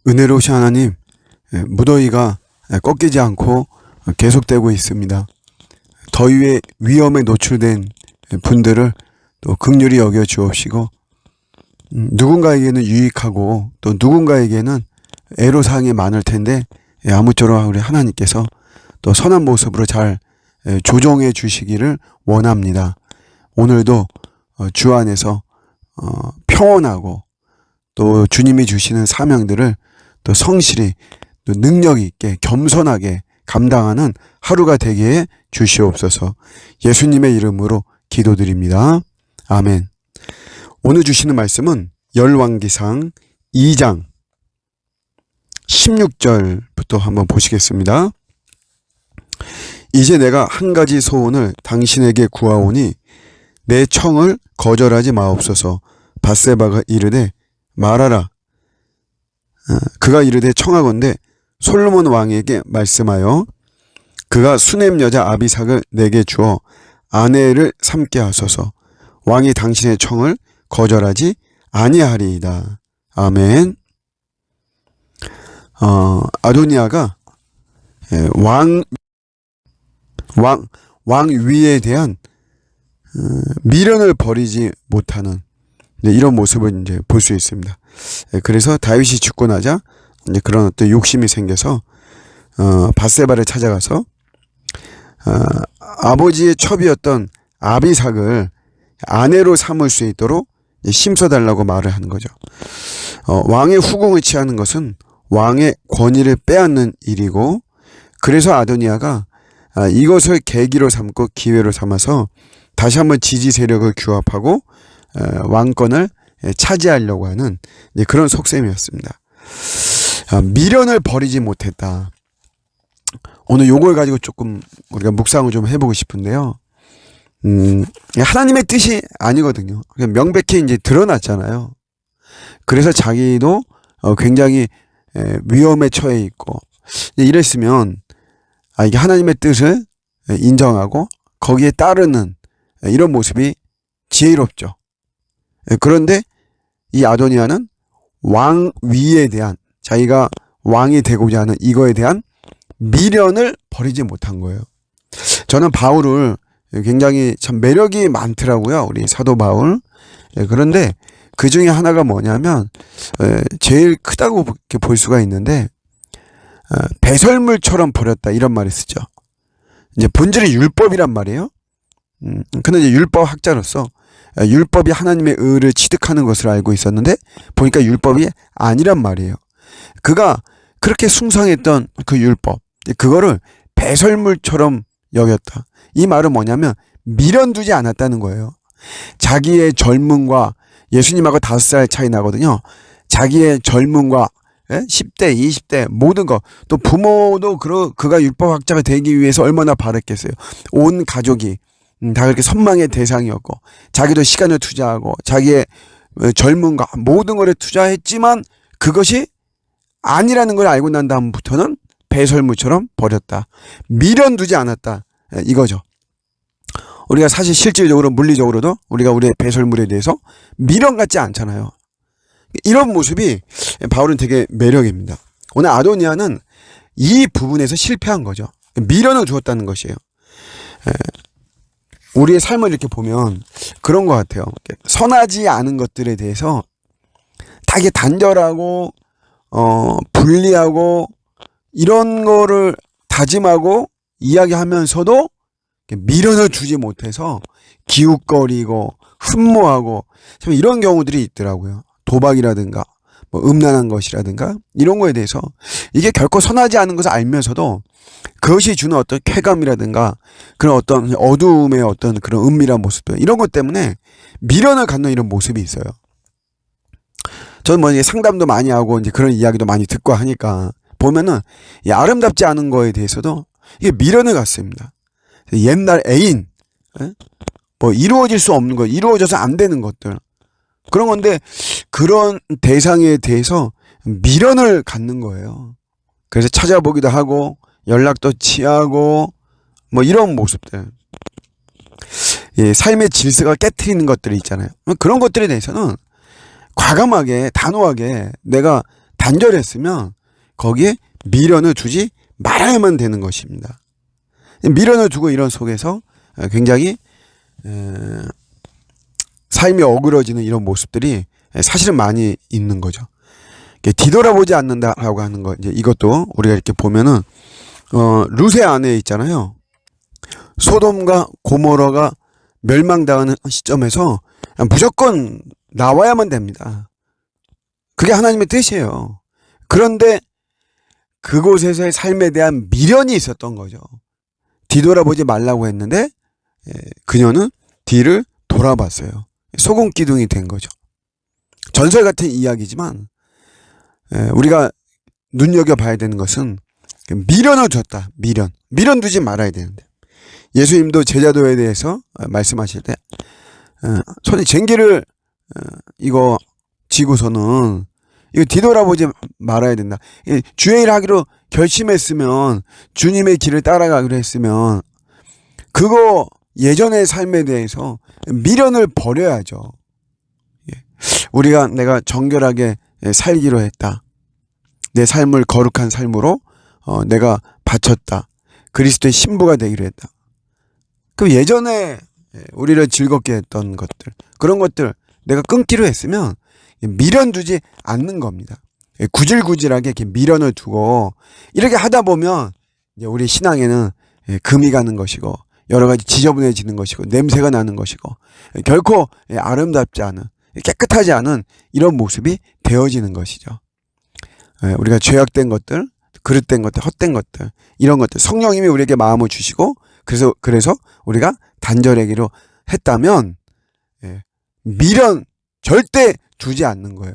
은혜로우신 하나님, 무더위가 꺾이지 않고 계속되고 있습니다. 더위의 위험에 노출된 분들을 또 긍휼히 여겨 주옵시고, 누군가에게는 유익하고 또 누군가에게는 애로사항이 많을 텐데, 아무쪼록 우리 하나님께서 또 선한 모습으로 잘 조정해 주시기를 원합니다. 오늘도 주 안에서 평온하고 또 주님이 주시는 사명들을 또 성실히 또 능력 있게 겸손하게 감당하는 하루가 되게 주시옵소서. 예수님의 이름으로 기도드립니다. 아멘. 오늘 주시는 말씀은 열왕기상 2장 16절부터 한번 보시겠습니다. 이제 내가 한 가지 소원을 당신에게 구하오니 내 청을 거절하지 마옵소서. 밧세바가 이르되 말하라. 그가 이르되 청하건대 솔로몬 왕에게 말씀하여 그가 수넴 여자 아비삭을 내게 주어 아내를 삼게 하소서. 왕이 당신의 청을 거절하지 아니하리이다. 아멘. 아도니아가 왕 위에 대한 미련을 버리지 못하는 이런 모습을 이제 볼 수 있습니다. 그래서 다윗이 죽고 나자 이제 그런 어떤 욕심이 생겨서 밧세바를 찾아가서 아버지의 첩이었던 아비삭을 아내로 삼을 수 있도록 심서달라고 말을 하는 거죠. 왕의 후궁을 취하는 것은 왕의 권위를 빼앗는 일이고, 그래서 아도니아가 이것을 계기로 삼고 기회로 삼아서 다시 한번 지지 세력을 규합하고 왕권을 차지하려고 하는 그런 속셈이었습니다. 미련을 버리지 못했다. 오늘 요걸 가지고 조금 우리가 묵상을 좀 해보고 싶은데요. 하나님의 뜻이 아니거든요. 명백히 이제 드러났잖아요. 그래서 자기도 굉장히 위험에 처해 있고, 이랬으면 이게 하나님의 뜻을 인정하고 거기에 따르는 이런 모습이 지혜롭죠. 그런데 이 아도니아는 왕 위에 대한, 자기가 왕이 되고자 하는 이거에 대한 미련을 버리지 못한 거예요. 저는 바울을 굉장히 참 매력이 많더라고요. 우리 사도 바울. 그런데 그 중에 하나가 뭐냐면 제일 크다고 볼 수가 있는데, 배설물처럼 버렸다 이런 말을 쓰죠. 이제 본질이 율법이란 말이에요. 근데 이제 율법 학자로서 율법이 하나님의 의를 취득하는 것을 알고 있었는데 보니까 율법이 아니란 말이에요. 그가 그렇게 숭상했던 그 율법, 그거를 배설물처럼 여겼다. 이 말은 뭐냐면 미련 두지 않았다는 거예요. 자기의 젊음과, 예수님하고 5살 차이 나거든요. 자기의 젊음과 10대, 20대 모든 거, 또 부모도 그가 율법학자가 되기 위해서 얼마나 바랬겠어요. 온 가족이 다 그렇게 선망의 대상이었고, 자기도 시간을 투자하고 자기의 젊음과 모든 것에 투자했지만 그것이 아니라는 걸 알고 난 다음부터는 배설물처럼 버렸다. 미련 두지 않았다. 이거죠. 우리가 사실 실질적으로 물리적으로도 우리가 우리의 배설물에 대해서 미련 갖지 않잖아요. 이런 모습이 바울은 되게 매력입니다. 오늘 아도니아는 이 부분에서 실패한 거죠. 미련을 주었다는 것이에요. 우리의 삶을 이렇게 보면 그런 것 같아요. 선하지 않은 것들에 대해서 되게 단절하고 분리하고 이런 거를 다짐하고 이야기하면서도 미련을 주지 못해서 기웃거리고 흠모하고 참 이런 경우들이 있더라고요. 도박이라든가 뭐 음란한 것이라든가 이런 거에 대해서 이게 결코 선하지 않은 것을 알면서도 그것이 주는 어떤 쾌감이라든가 그런 어떤 어두움의 어떤 그런 은밀한 모습들, 이런 것 때문에 미련을 갖는 이런 모습이 있어요. 저는 뭐 상담도 많이 하고 이제 그런 이야기도 많이 듣고 하니까 보면은 이 아름답지 않은 거에 대해서도 이게 미련을 갖습니다. 옛날 애인, 뭐 이루어질 수 없는 것, 이루어져서 안 되는 것들, 그런 건데 그런 대상에 대해서 미련을 갖는 거예요. 그래서 찾아보기도 하고 연락도 취하고 뭐 이런 모습들, 삶의 질서가 깨트리는 것들이 있잖아요. 그런 것들에 대해서는 과감하게 단호하게 내가 단절했으면 거기에 미련을 두지 말아야만 되는 것입니다. 미련을 두고 이런 속에서 굉장히 삶이 어그러지는 이런 모습들이 사실은 많이 있는 거죠. 뒤돌아보지 않는다라고 하는 거, 이제 이것도 우리가 이렇게 보면은 룻의 아내 있잖아요. 소돔과 고모라가 멸망당하는 시점에서 무조건 나와야만 됩니다. 그게 하나님의 뜻이에요. 그런데 그곳에서의 삶에 대한 미련이 있었던 거죠. 뒤돌아보지 말라고 했는데 그녀는 뒤를 돌아봤어요. 소금 기둥이 된 거죠. 전설 같은 이야기지만 우리가 눈여겨봐야 되는 것은 미련을 뒀다. 미련 두지 말아야 되는데, 예수님도 제자도에 대해서 말씀하실 때 손에 쟁기를 이거 쥐고서는 이거 뒤돌아보지 말아야 된다. 주의 일 하기로 결심했으면, 주님의 길을 따라가기로 했으면 그거 예전의 삶에 대해서 미련을 버려야죠. 우리가 내가 정결하게 살기로 했다. 내 삶을 거룩한 삶으로 내가 바쳤다. 그리스도의 신부가 되기로 했다. 그 예전에 우리를 즐겁게 했던 것들, 그런 것들 내가 끊기로 했으면 미련 두지 않는 겁니다. 구질구질하게 이렇게 미련을 두고 이렇게 하다 보면 이제 우리 신앙에는 금이 가는 것이고, 여러 가지 지저분해지는 것이고, 냄새가 나는 것이고, 결코 아름답지 않은, 깨끗하지 않은 이런 모습이 되어지는 것이죠. 우리가 죄악된 것들, 그릇된 것들, 헛된 것들, 이런 것들, 성령님이 우리에게 마음을 주시고 그래서 우리가 단절하기로 했다면 미련 절대 두지 않는 거예요.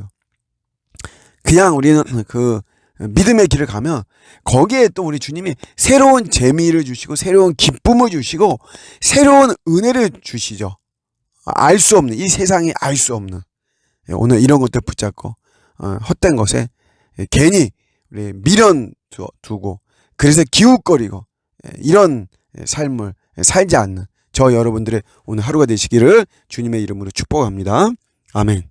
그냥 우리는 그 믿음의 길을 가면 거기에 또 우리 주님이 새로운 재미를 주시고, 새로운 기쁨을 주시고, 새로운 은혜를 주시죠. 알 수 없는, 이 세상이 알 수 없는, 오늘 이런 것들 붙잡고 헛된 것에 괜히 우리 미련 두고 그래서 기웃거리고 이런 삶을 살지 않는 저 여러분들의 오늘 하루가 되시기를 주님의 이름으로 축복합니다. 아멘.